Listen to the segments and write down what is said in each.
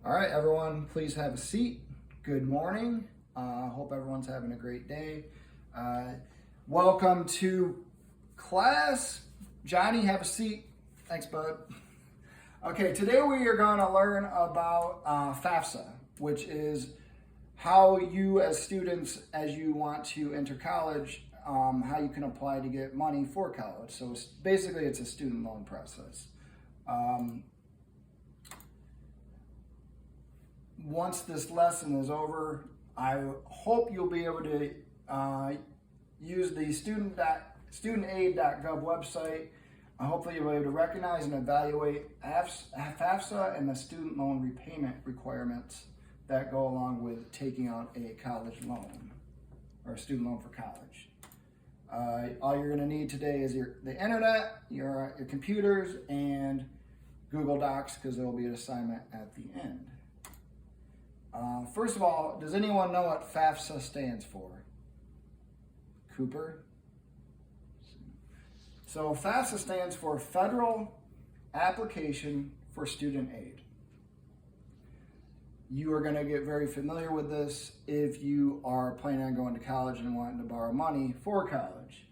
All right, everyone, please have a seat. Good morning. Hope everyone's having a great day. Welcome to class. Johnny, have a seat. Thanks, bud. Okay, today we are going to learn about FAFSA, which is how you as students, as you want to enter college, how you can apply to get money for college. So basically it's a student loan process. Once this lesson is over, I hope you'll be able to use the studentaid.gov website. Hopefully you'll be able to recognize and evaluate FAFSA and the student loan repayment requirements that go along with taking out a college loan or a student loan for college. All you're going to need today is the internet, your computers, and Google Docs, because there will be an assignment at the end. First of all, does anyone know what FAFSA stands for? Cooper? So FAFSA stands for Federal Application for Student Aid. You are going to get very familiar with this if you are planning on going to college and wanting to borrow money for college.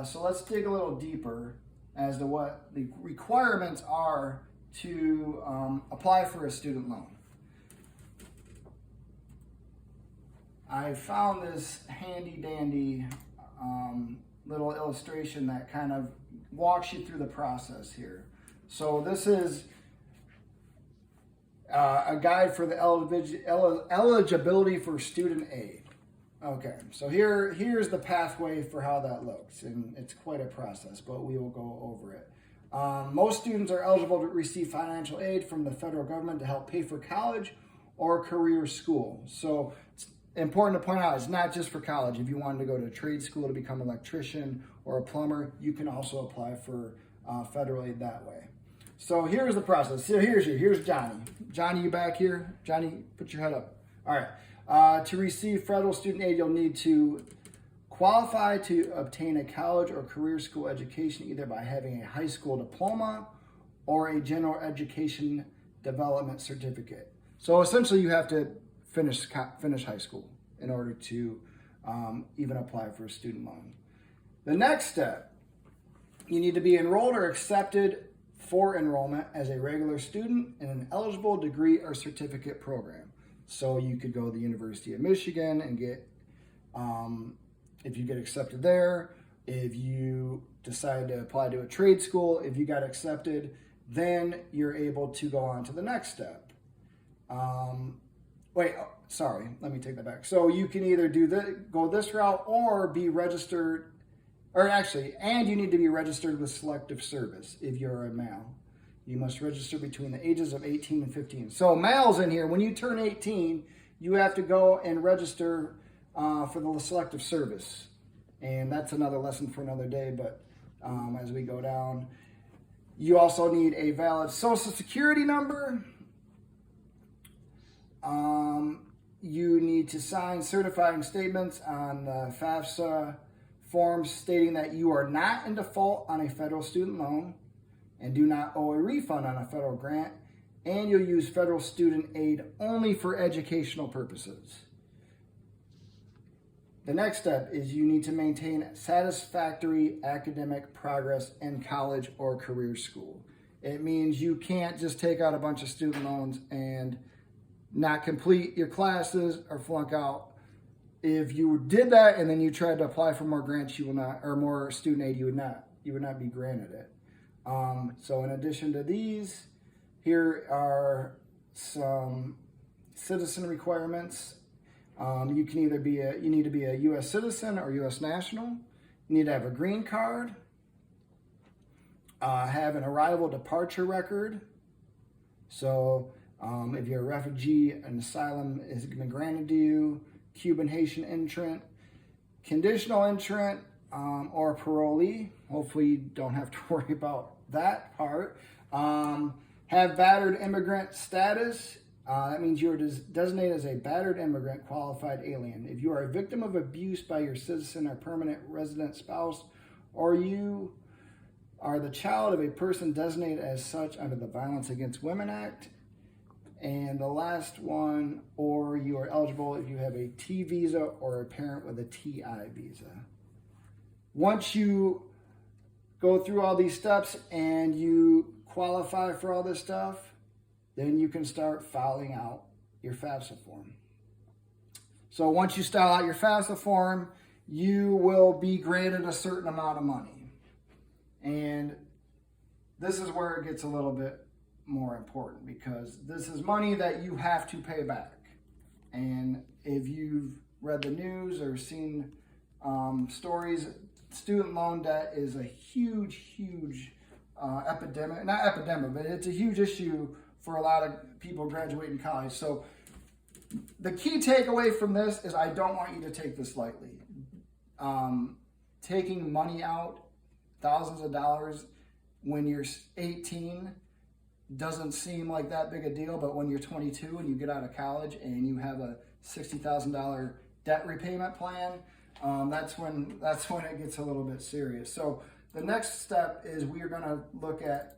So let's dig a little deeper as to what the requirements are to apply for a student loan. I found this handy dandy little illustration that kind of walks you through the process here. So this is a guide for the eligibility for student aid. Okay, so here's the pathway for how that looks, and it's quite a process, but we will go over it. Most students are eligible to receive financial aid from the federal government to help pay for college or career school. So it's important to point out, it's not just for college. If you wanted to go to trade school to become an electrician or a plumber, you can also apply for federal aid that way. So here's the process. So here's Johnny. Johnny, you back here? Johnny, put your head up. All right. To receive federal student aid, you'll need to qualify to obtain a college or career school education, either by having a high school diploma or a general education development certificate. So essentially you have to finish high school in order to even apply for a student loan. The next step, you need to be enrolled or accepted for enrollment as a regular student in an eligible degree or certificate program. So you could go to the University of Michigan and get, if you get accepted there, if you decide to apply to a trade school, if you got accepted, then you're able to go on to the next step. Let me take that back. So you can either go this route or be registered, and you need to be registered with Selective Service if you're a male. You must register between the ages of 18 and 15. So males in here, when you turn 18, you have to go and register for the Selective Service. And that's another lesson for another day, but as we go down, you also need a valid Social Security number. You need to sign certifying statements on the FAFSA forms stating that you are not in default on a federal student loan and do not owe a refund on a federal grant, and you'll use federal student aid only for educational purposes. The next step is you need to maintain satisfactory academic progress in college or career school. It means you can't just take out a bunch of student loans and not complete your classes or flunk out. If you did that and then you tried to apply for more grants, you will not, or more student aid, you would not be granted it. So in addition to these, here are some citizen requirements. You need to be a U.S. citizen or U.S. national. You need to have a green card, have an arrival departure record. So if you're a refugee, an asylum is been granted to you, Cuban, Haitian entrant, conditional entrant, or parolee. Hopefully you don't have to worry about that part. Have battered immigrant status. That means you're designated as a battered immigrant qualified alien. If you are a victim of abuse by your citizen or permanent resident spouse, or you are the child of a person designated as such under the Violence Against Women Act, And the last one, or you are eligible if you have a T visa or a parent with a TI visa. Once you go through all these steps and you qualify for all this stuff, then you can start filing out your FAFSA form. So once you style out your FAFSA form, you will be granted a certain amount of money. And this is where it gets a little bit more important, because this is money that you have to pay back. And if you've read the news or seen stories, student loan debt is a huge epidemic. Not epidemic, but it's a huge issue for a lot of people graduating college. So the key takeaway from this is I don't want you to take this lightly. Taking money out, thousands of dollars, when you're 18 doesn't seem like that big a deal, but when you're 22 and you get out of college and you have a $60,000 debt repayment plan, that's when it gets a little bit serious. So the next step is we are going to look at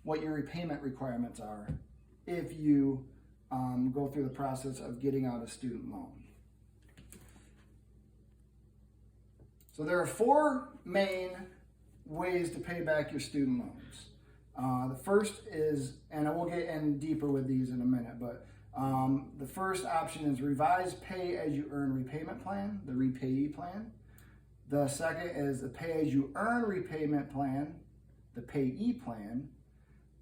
what your repayment requirements are if you go through the process of getting out a student loan. So there are 4 main ways to pay back your student loans. The first is, and I will get in deeper with these in a minute, but the first option is revised pay as you earn repayment plan, the repayee plan. The second is the pay as you earn repayment plan, the payee plan.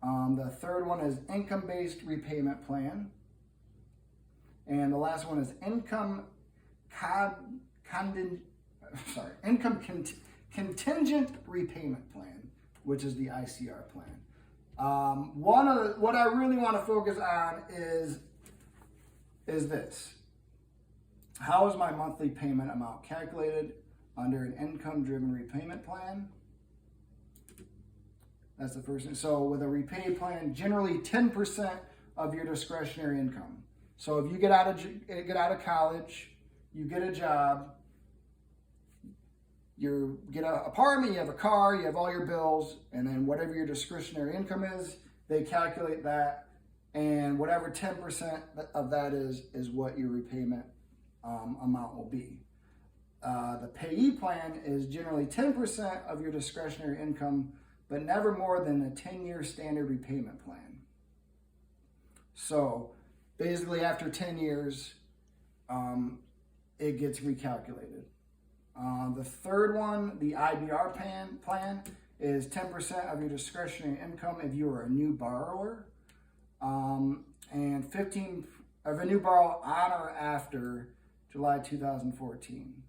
The third one is income-based repayment plan. And the last one is income contingent repayment plan, which is the ICR plan. What I really want to focus on is this. How is my monthly payment amount calculated under an income-driven repayment plan? That's the first thing. So with a repay plan, generally 10% of your discretionary income. So if you get out of college, you get a job, you get an apartment, you have a car, you have all your bills, and then whatever your discretionary income is, they calculate that, and whatever 10% of that is what your repayment amount will be. The payee plan is generally 10% of your discretionary income, but never more than a 10-year standard repayment plan. So basically after 10 years, it gets recalculated. The third one, the IBR plan, is 10% of your discretionary income if you are a new borrower, and 15 of a new borrower on or after July 2014.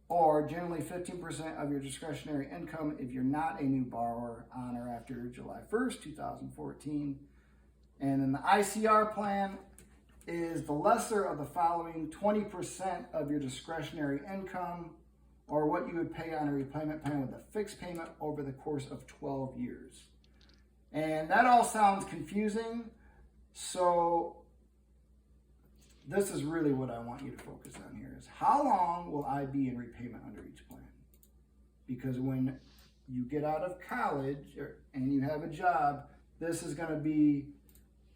Or generally 15% of your discretionary income if you're not a new borrower on or after July 1st, 2014. And then the ICR plan is the lesser of the following: 20% of your discretionary income, or what you would pay on a repayment plan with a fixed payment over the course of 12 years. And that all sounds confusing, so this is really what I want you to focus on here, is how long will I be in repayment under each plan? Because when you get out of college and you have a job, this is going to be,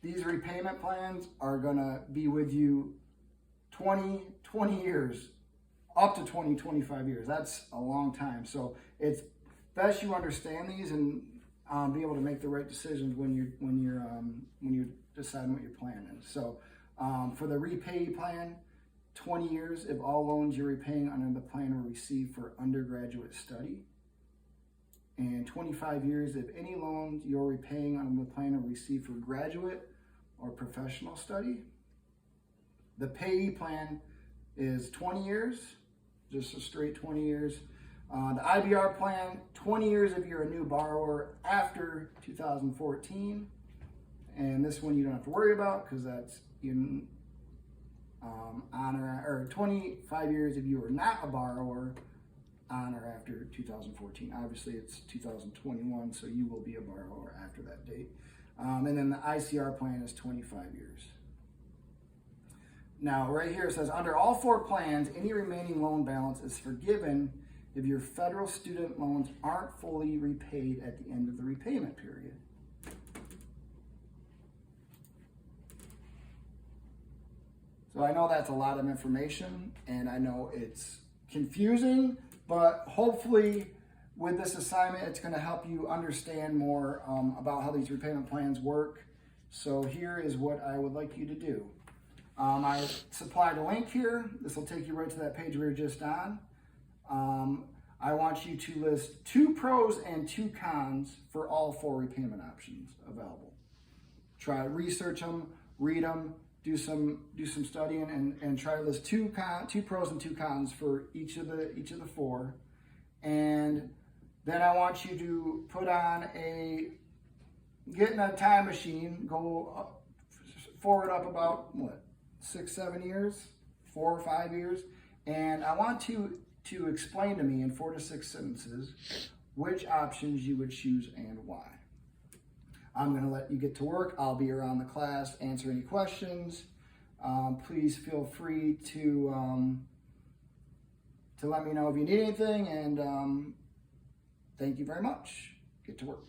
these repayment plans are going to be with you 20 years, up to 25 years. That's a long time. So it's best you understand these and be able to make the right decisions when you're deciding what your plan is. So for the repay plan, 20 years if all loans you're repaying under the plan were received for undergraduate study, and 25 years if any loans you're repaying under the plan are received for graduate or professional study. The payee plan is 20 years, just a straight 20 years. The IBR plan, 20 years if you're a new borrower after 2014. And this one you don't have to worry about because that's in or 25 years if you were not a borrower on or after 2014. Obviously it's 2021, so you will be a borrower after that date. And then the ICR plan is 25 years. Now, right here it says, under all 4 plans, any remaining loan balance is forgiven if your federal student loans aren't fully repaid at the end of the repayment period. Well, I know that's a lot of information, and I know it's confusing, but hopefully with this assignment, it's going to help you understand more about how these repayment plans work. So here is what I would like you to do. I supplied a link here. This will take you right to that page we were just on. I want you to list 2 pros and 2 cons for all 4 repayment options available. Try to research them, read them, do some studying, and try to list 2 pros and 2 cons for each of the 4. And then I want you to get in a time machine, go forward up about 6-7 years, 4 or 5 years, and I want to explain to me in 4 to 6 sentences which options you would choose and why. I'm going to let you get to work. I'll be around the class, answer any questions. Please feel free to let me know if you need anything, and thank you very much. Get to work.